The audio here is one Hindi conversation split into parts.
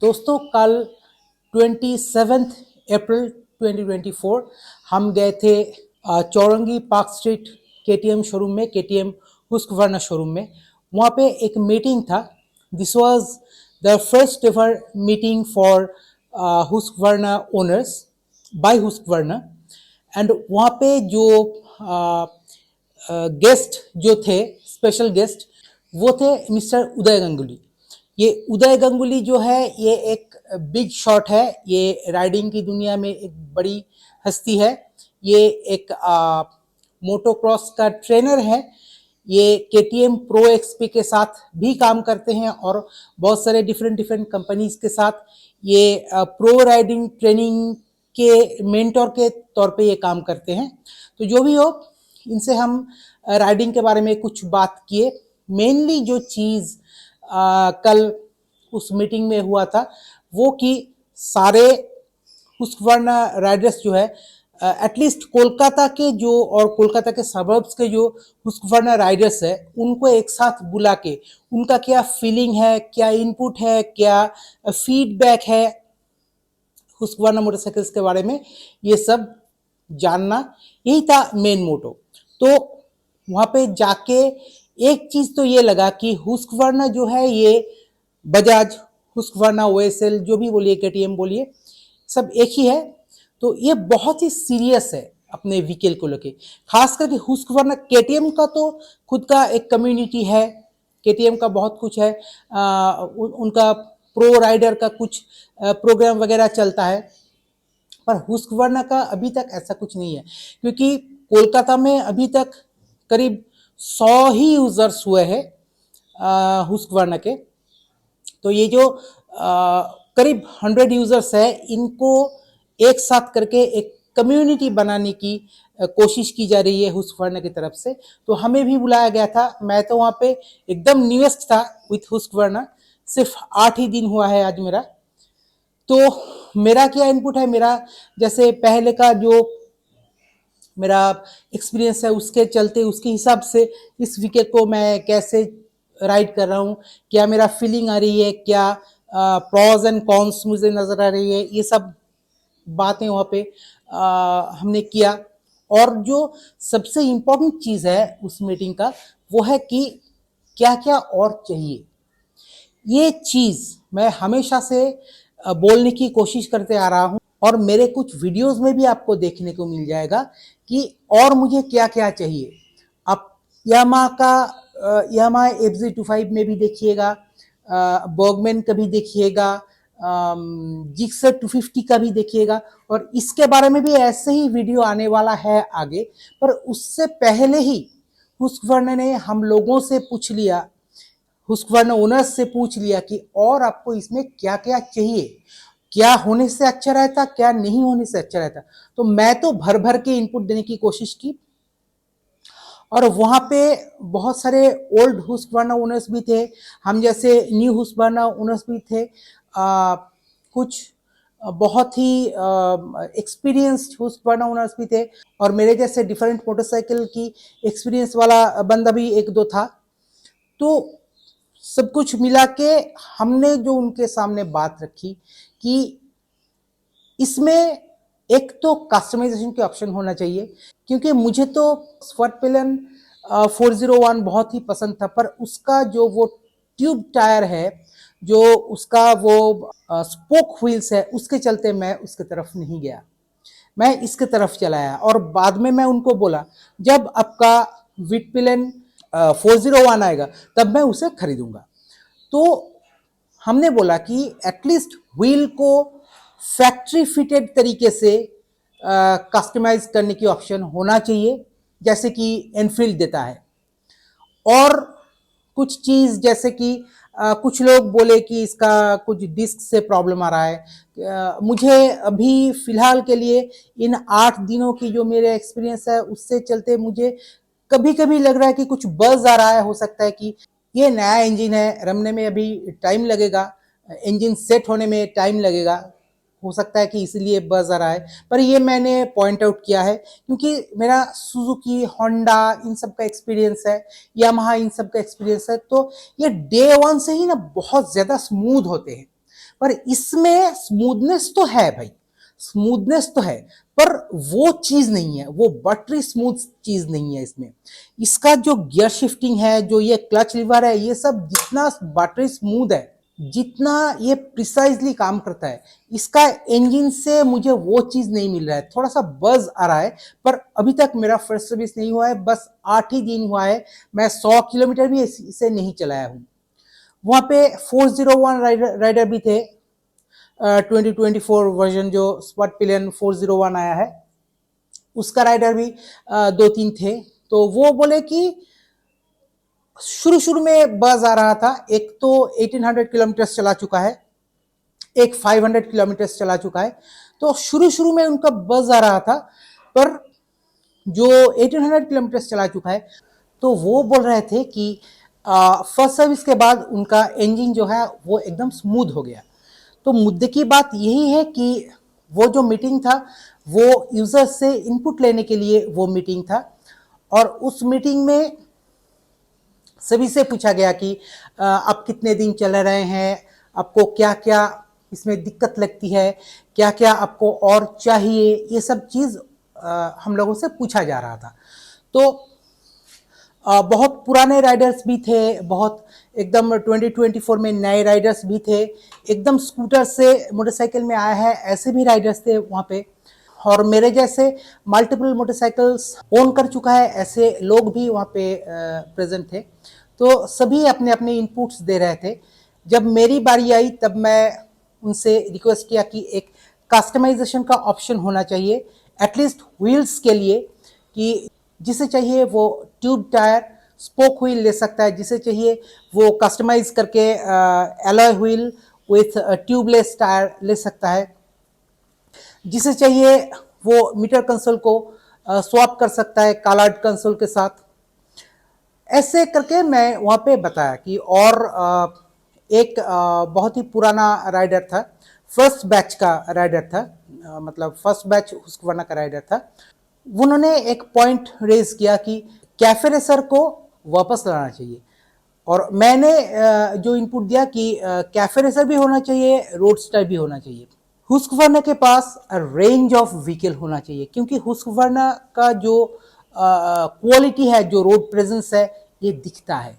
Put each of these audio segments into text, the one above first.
दोस्तों कल 27 अप्रैल 2024 हम गए थे Chowringhee park street KTM showroom में, केटीएम हुस्कवर्ना शोरूम में। वहाँ पे एक मीटिंग था। This was the first ever meeting for Husqvarna owners by Husqvarna. And वहाँ पे जो गेस्ट जो थे, स्पेशल गेस्ट, वो थे मिस्टर उदय गंगुली। ये उदय गंगुली जो है ये एक बिग शॉट है, ये राइडिंग की दुनिया में एक बड़ी हस्ती है। ये एक मोटोक्रॉस का ट्रेनर है। ये केटीएम प्रो एक्सपी के साथ भी काम करते हैं और बहुत सारे डिफरेंट कंपनीज के साथ ये प्रो राइडिंग ट्रेनिंग के मेंटोर के तौर पे ये काम करते हैं। तो जो भी हो, इनसे हम राइडिंग के बारे में कुछ बात किए। मेनली जो चीज़ कल उस मीटिंग में हुआ था वो कि सारे हुस्कवर्ना राइडर्स जो है एटलीस्ट कोलकाता के जो और कोलकाता के सबर्ब्स के जो हुस्कवर्ना राइडर्स है उनको एक साथ बुला के उनका क्या फीलिंग है, क्या इनपुट है, क्या फीडबैक है हुस्कवर्ना मोटरसाइकिल्स के बारे में, ये सब जानना, यही था मेन मोटो। तो वहाँ पे जाके एक चीज़ तो ये लगा कि हुस्कवर्ना जो है ये बजाज, हुस्कवर्ना, ओएसएल, जो भी बोलिए, केटीएम बोलिए, सब एक ही है। तो ये बहुत ही सीरियस है अपने व्हीकल को लेके। खास करके हुस्कवर्ना, केटीएम का तो खुद का एक कम्युनिटी है, केटीएम का बहुत कुछ है, उनका प्रो राइडर का कुछ प्रोग्राम वगैरह चलता है। पर हुस्कवर्ना का अभी तक ऐसा कुछ नहीं है, क्योंकि कोलकाता में अभी तक करीब 100 ही यूजर्स हुए हैं हुस्कवर्ना के। तो ये जो करीब 100 यूजर्स है, इनको एक साथ करके एक कम्युनिटी बनाने की कोशिश की जा रही है हुस्कवर्ना की तरफ से। तो हमें भी बुलाया गया था। मैं तो वहाँ पे एकदम न्यूएस्ट था विथ हुस्कवर्ना, सिर्फ 8 ही दिन हुआ है आज मेरा। तो मेरा क्या इनपुट है, मेरा जैसे पहले का जो मेरा एक्सपीरियंस है उसके चलते, उसके हिसाब से इस विकेट को मैं कैसे राइड कर रहा हूँ, क्या मेरा फीलिंग आ रही है, क्या प्रॉज एंड कॉन्स मुझे नज़र आ रही है, ये सब बातें वहाँ पे हमने किया। और जो सबसे इम्पोर्टेंट चीज़ है उस मीटिंग का वो है कि क्या क्या और चाहिए। ये चीज़ मैं हमेशा से बोलने की कोशिश करते आ रहा हूँ और मेरे कुछ वीडियोस में भी आपको देखने को मिल जाएगा कि और मुझे क्या क्या चाहिए। आप यामा FZ25 में भी देखिएगा, बर्गमैन का भी देखिएगा, जिक्सर 250 का भी देखिएगा, और इसके बारे में भी ऐसे ही वीडियो आने वाला है आगे। पर उससे पहले ही हुस्कवर्ना ने हम लोगों से पूछ लिया, हुस्कवर्ना ओनर्स से पूछ लिया कि और आपको इसमें क्या क्या चाहिए, क्या होने से अच्छा रहता, क्या नहीं होने से अच्छा रहता। तो मैं तो भर भर के इनपुट देने की कोशिश की। और वहाँ पे बहुत सारे ओल्ड हुस्कवर्ना ओनर्स भी थे, हम जैसे न्यू हुस्कवर्ना ओनर्स भी थे, कुछ बहुत ही एक्सपीरियंस्ड हुस्कवर्ना ओनर्स भी थे, और मेरे जैसे डिफरेंट मोटरसाइकिल की एक्सपीरियंस वाला बंदा भी एक दो था। तो सब कुछ मिला के हमने जो उनके सामने बात रखी कि इसमें एक तो कस्टमाइजेशन के ऑप्शन होना चाहिए, क्योंकि मुझे तो स्वर्टपेलन 401 बहुत ही पसंद था, पर उसका जो वो ट्यूब टायर है, जो उसका वो स्पोक व्हील्स है, उसके चलते मैं उसके तरफ नहीं गया, मैं इसके तरफ चलाया। और बाद में मैं उनको बोला जब आपका विटपिलन 401 आएगा तब मैं उसे खरीदूंगा। तो हमने बोला कि एटलीस्ट व्हील को फैक्ट्री फिटेड तरीके से कस्टमाइज करने की ऑप्शन होना चाहिए, जैसे कि एनफील्ड देता है। और कुछ चीज़ जैसे कि कुछ लोग बोले कि इसका कुछ डिस्क से प्रॉब्लम आ रहा है। मुझे अभी फ़िलहाल के लिए इन 8 दिनों की जो मेरे एक्सपीरियंस है उससे चलते मुझे कभी कभी लग रहा है कि कुछ बज़ आ रहा है। हो सकता है कि ये नया इंजन है, रमने में अभी टाइम लगेगा, इंजन सेट होने में टाइम लगेगा, हो सकता है कि इसलिए बज़ आ रहा है। पर ये मैंने पॉइंट आउट किया है क्योंकि मेरा सुजुकी, होंडा, इन सब का एक्सपीरियंस है, यामाहा, इन सब का एक्सपीरियंस है। तो ये डे वन से ही ना बहुत ज़्यादा स्मूथ होते हैं। पर इसमें स्मूथनेस तो है भाई, स्मूथनेस तो है, पर वो चीज नहीं है, वो बटरी स्मूथ चीज नहीं है इसमें। इसका जो गियर शिफ्टिंग है, जो ये क्लच लीवर है, ये सब जितना बटरी स्मूथ है, जितना ये प्रिसाइजली काम करता है, इसका इंजन से मुझे वो चीज नहीं मिल रहा है। थोड़ा सा बज आ रहा है, पर अभी तक मेरा फर्स्ट सर्विस नहीं हुआ है, बस 8 ही दिन हुआ है, मैं 100 किलोमीटर भी इसे नहीं चलाया हूँ। वहां पे 401 राइडर भी थे, 2024 वर्जन जो स्पॉट पिलियन 401 आया है, उसका राइडर भी 2-3 थे। तो वो बोले कि शुरू शुरू में बज आ रहा था। एक तो 1800 किलोमीटर चला चुका है, एक 500 किलोमीटर चला चुका है, तो शुरू शुरू में उनका बज आ रहा था। पर जो 1800 किलोमीटर चला चुका है, तो वो बोल रहे थे कि फर्स्ट सर्विस के बाद उनका इंजन जो है वो एकदम स्मूथ हो गया। तो मुद्दे की बात यही है कि वो जो मीटिंग था वो यूजर से इनपुट लेने के लिए वो मीटिंग था, और उस मीटिंग में सभी से पूछा गया कि आप कितने दिन चल रहे हैं, आपको क्या क्या इसमें दिक्कत लगती है, क्या क्या आपको और चाहिए, ये सब चीज़ हम लोगों से पूछा जा रहा था। तो बहुत पुराने राइडर्स भी थे, बहुत एकदम 2024 में नए राइडर्स भी थे, एकदम स्कूटर से मोटरसाइकिल में आया है ऐसे भी राइडर्स थे वहाँ पे, और मेरे जैसे मल्टीपल मोटरसाइकिल्स ओन कर चुका है ऐसे लोग भी वहाँ पे प्रेजेंट थे। तो सभी अपने अपने इनपुट्स दे रहे थे। जब मेरी बारी आई तब मैं उनसे रिक्वेस्ट किया कि एक कस्टमाइजेशन का ऑप्शन होना चाहिए एटलीस्ट व्हील्स के लिए, कि जिसे चाहिए वो ट्यूब टायर स्पोक व्हील ले सकता है, जिसे चाहिए वो कस्टमाइज करके alloy wheel with tubeless tyre ले सकता है, जिसे चाहिए वो मीटर कंसोल को स्वैप कर सकता है कालार्ड कंसोल के साथ। ऐसे करके मैं वहाँ पे बताया कि, और एक बहुत ही पुराना राइडर था, फर्स्ट बैच का राइडर था, मतलब फर्स्ट बैच हुस्कवर्ना का राइडर था। उन्होंने एक पॉइंट रेज किया कि कैफे रेसर को वापस लाना चाहिए, और मैंने जो इनपुट दिया कि कैफे रेसर भी होना चाहिए, रोडस्टर भी होना चाहिए। हुस्कवर्ना के पास रेंज ऑफ व्हीकल होना चाहिए, क्योंकि हुस्कवर्ना का जो क्वालिटी है, जो रोड प्रेजेंस है, ये दिखता है।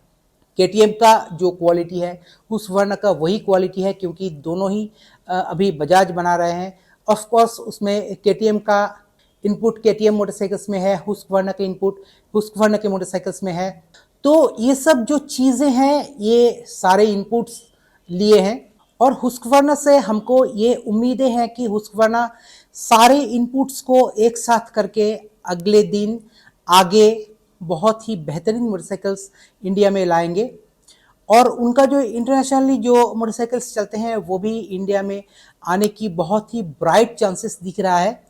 केटीएम का जो क्वालिटी है हुस्कवर्ना का वही क्वालिटी है, क्योंकि दोनों ही अभी बजाज बना रहे हैं। ऑफ कोर्स उसमें केटीएम का इनपुट केटीएम मोटरसाइकिल्स में है, हुस्कवर्ना के इनपुट हुस्कवर्ना के मोटरसाइकिल्स में है। तो ये सब जो चीज़ें हैं ये सारे इनपुट्स लिए हैं, और हुस्कवर्ना से हमको ये उम्मीदें हैं कि हुस्कवर्ना सारे इनपुट्स को एक साथ करके अगले दिन आगे बहुत ही बेहतरीन मोटरसाइकिल्स इंडिया में लाएंगे, और उनका जो इंटरनेशनली जो मोटरसाइकिल्स चलते हैं वो भी इंडिया में आने की बहुत ही ब्राइट चांसेस दिख रहा है।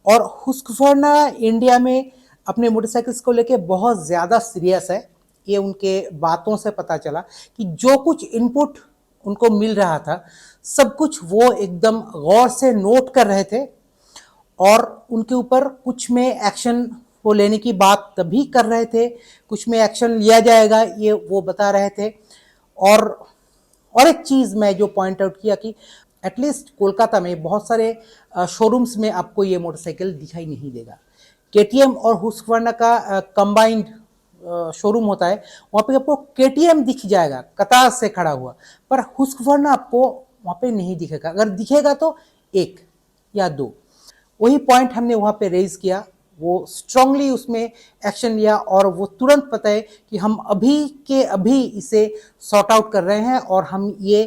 और हुस्कवर्ना इंडिया में अपने मोटरसाइकिल्स को लेके बहुत ज़्यादा सीरियस है। ये उनके बातों से पता चला कि जो कुछ इनपुट उनको मिल रहा था सब कुछ वो एकदम गौर से नोट कर रहे थे, और उनके ऊपर कुछ में एक्शन वो लेने की बात तभी कर रहे थे, कुछ में एक्शन लिया जाएगा ये वो बता रहे थे। और एक चीज़ मैं जो पॉइंट आउट किया कि एटलीस्ट कोलकाता में बहुत सारे शोरूम्स में आपको ये मोटरसाइकिल दिखाई नहीं देगा। केटीएम और हुस्कवर्ना का कंबाइंड शोरूम होता है, वहाँ पे आपको केटीएम दिख जाएगा कतार से खड़ा हुआ, पर हुस्कवर्ना आपको वहाँ पे नहीं दिखेगा। अगर दिखेगा तो एक या दो। वही पॉइंट हमने वहाँ पे रेज किया, वो स्ट्रांगली उसमें एक्शन लिया, और वो तुरंत पता है कि हम अभी के अभी इसे सॉर्ट आउट कर रहे हैं, और हम ये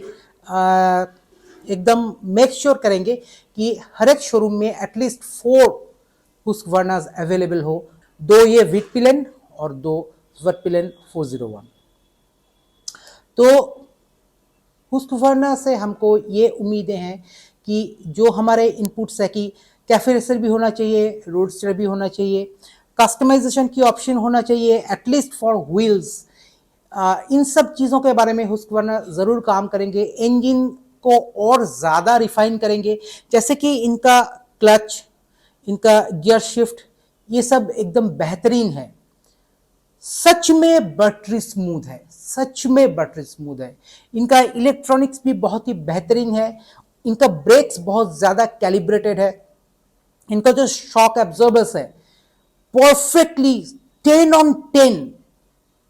एकदम मेक श्योर करेंगे कि हर एक शोरूम में एटलीस्ट 4 हुस्कवर्नास अवेलेबल हो, 2 ये विटपिलन और 2 वर्टपिलन 401। तो हुस्कवर्ना से हमको ये उम्मीदें हैं कि जो हमारे इनपुट्स है कि कैफे रेसर भी होना चाहिए, रोडस्टर भी होना चाहिए, कस्टमाइजेशन की ऑप्शन होना चाहिए एटलीस्ट फॉर व्हील्स, इन सब चीज़ों के बारे में हुस्कवर्ना ज़रूर काम करेंगे। इंजन को और ज़्यादा रिफाइन करेंगे, जैसे कि इनका क्लच, इनका गियर शिफ्ट, ये सब एकदम बेहतरीन है। सच में बटरी स्मूथ है, सच में बटर स्मूथ है। इनका इलेक्ट्रॉनिक्स भी बहुत ही बेहतरीन है, इनका ब्रेक्स बहुत ज़्यादा कैलिब्रेटेड है, इनका जो शॉक एब्जॉर्बर्स है perfectly 10 on 10,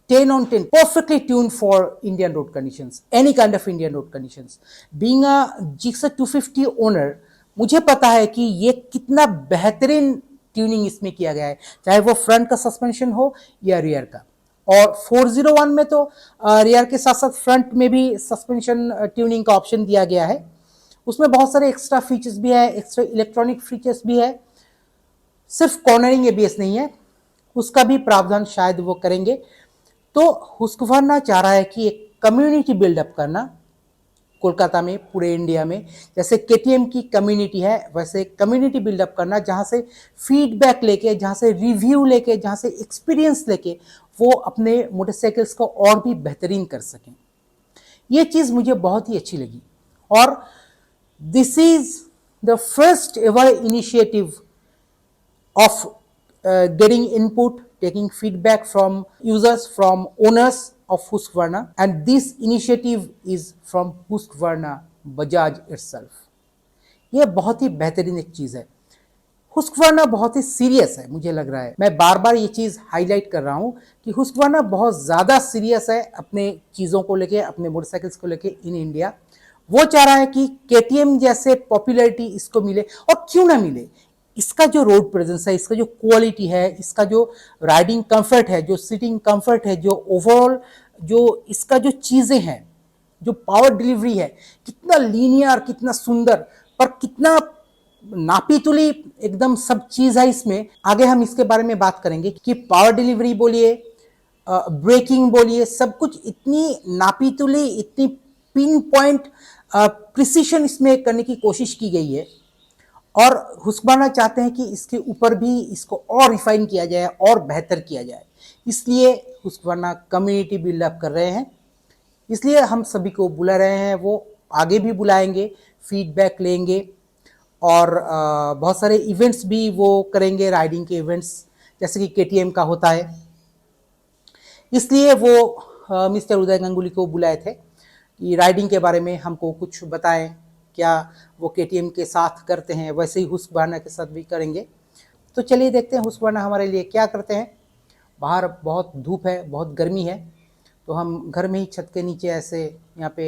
10 on 10, perfectly tuned for Indian road conditions, any kind of Indian road conditions. Being a Gixxer 250 owner, मुझे पता है कि ये कितना बेहतरीन ट्यूनिंग इसमें किया गया है, चाहे वो फ्रंट का सस्पेंशन हो या रियर का। और 401 में तो रियर के साथ साथ फ्रंट में भी सस्पेंशन ट्यूनिंग का ऑप्शन दिया गया है। उसमें बहुत सारे एक्स्ट्रा फीचर्स भी है, एक्स्ट्रा इलेक्ट्रॉनिक फीचर्स भी है। सिर्फ कॉर्नरिंग एबीएस नहीं है, उसका भी प्रावधान शायद वो करेंगे। तो हुस्कवर्ना चाह रहा है कि एक कम्युनिटी बिल्डअप करना कोलकाता में, पूरे इंडिया में, जैसे केटीएम की कम्युनिटी है वैसे कम्युनिटी बिल्डअप करना, जहाँ से फीडबैक लेके, जहाँ से रिव्यू लेके, जहाँ से एक्सपीरियंस लेके वो अपने मोटरसाइकिल्स को और भी बेहतरीन कर सकें। ये चीज़ मुझे बहुत ही अच्छी लगी। और this is the first ever initiative of getting input, taking feedback from users, from owners of Husqvarna, and this initiative is from Husqvarna Bajaj itself. ये बहुत ही बेहतरीन एक चीज़ है। हुस्कवर्ना बहुत ही सीरियस है, मुझे लग रहा है, मैं बार बार ये चीज़ हाईलाइट कर रहा हूँ कि हुस्कवर्ना बहुत ज़्यादा सीरियस है अपने चीज़ों को लेके, अपने मोटरसाइकिल्स को लेके इन इंडिया। वो चाह रहा है कि केटीएम जैसे पॉपुलैरिटी इसको मिले, और क्यों ना मिले। इसका जो रोड प्रेजेंस है, इसका जो क्वालिटी है, इसका जो राइडिंग कंफर्ट है, जो सीटिंग कंफर्ट है, जो ओवरऑल जो इसका जो चीज़ें हैं, जो पावर डिलीवरी है, कितना लीनियर, कितना सुंदर, पर कितना नापी-तुली एकदम सब चीज़ है इसमें। आगे हम इसके बारे में बात करेंगे कि पावर डिलीवरी बोलिए, ब्रेकिंग बोलिए, सब कुछ इतनी नापी-तुली, इतनी पिन पॉइंट प्रिसीशन इसमें करने की कोशिश की गई है। और हुस्कवर्ना चाहते हैं कि इसके ऊपर भी इसको और रिफाइन किया जाए, और बेहतर किया जाए। इसलिए हुस्कवर्ना कम्युनिटी बिल्डअप कर रहे हैं, इसलिए हम सभी को बुला रहे हैं, वो आगे भी बुलाएंगे, फीडबैक लेंगे, और बहुत सारे इवेंट्स भी वो करेंगे, राइडिंग के इवेंट्स जैसे कि केटीएम का होता है। इसलिए वो मिस्टर उदय गंगुली को बुलाए थे कि राइडिंग के बारे में हमको कुछ बताएं, क्या वो केटीएम के साथ करते हैं वैसे ही हुस्कवर्ना के साथ भी करेंगे। तो चलिए देखते हैं हुस्कवर्ना हमारे लिए क्या करते हैं। बाहर बहुत धूप है, बहुत गर्मी है, तो हम घर में ही छत के नीचे ऐसे यहाँ पे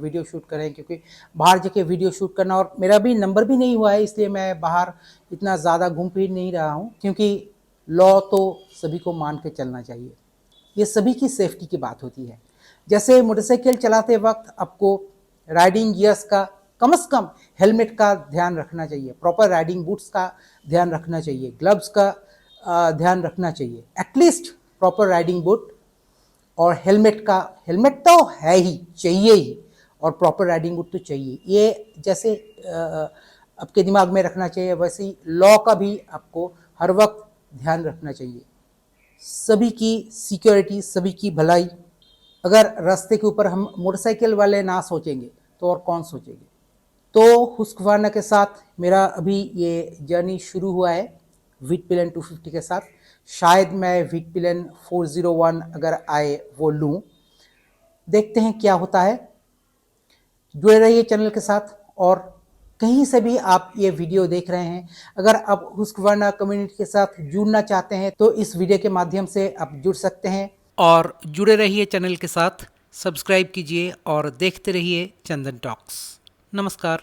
वीडियो शूट करें, क्योंकि बाहर जाके वीडियो शूट करना, और मेरा भी नंबर भी नहीं हुआ है, इसलिए मैं बाहर इतना ज़्यादा घूम फिर नहीं रहा हूँ, क्योंकि लॉ तो सभी को मान के चलना चाहिए। ये सभी की सेफ्टी की बात होती है। जैसे मोटरसाइकिल चलाते वक्त आपको राइडिंग गियर्स का कम से कम हेलमेट का ध्यान रखना चाहिए, प्रॉपर राइडिंग बूट्स का ध्यान रखना चाहिए, ग्लव्स का ध्यान रखना चाहिए, एटलीस्ट प्रॉपर राइडिंग बूट और हेलमेट तो है ही, चाहिए ही, और प्रॉपर राइडिंग बूट तो चाहिए। ये जैसे आपके दिमाग में रखना चाहिए, वैसे ही लॉ का भी आपको हर वक्त ध्यान रखना चाहिए। सभी की सिक्योरिटी, सभी की भलाई। अगर रास्ते के ऊपर हम मोटरसाइकिल वाले ना सोचेंगे तो और कौन सोचेंगे। तो हुस्कवर्ना के साथ मेरा अभी ये जर्नी शुरू हुआ है व्हीटपिलन 250 के साथ। शायद मैं व्हीटपिलन 401 अगर आए वो लूँ, देखते हैं क्या होता है। जुड़े रहिए चैनल के साथ, और कहीं से भी आप ये वीडियो देख रहे हैं, अगर आप हुस्कवर्ना कम्युनिटी के साथ जुड़ना चाहते हैं तो इस वीडियो के माध्यम से आप जुड़ सकते हैं। और जुड़े रहिए चैनल के साथ, सब्सक्राइब कीजिए और देखते रहिए चंदन टॉक्स। नमस्कार।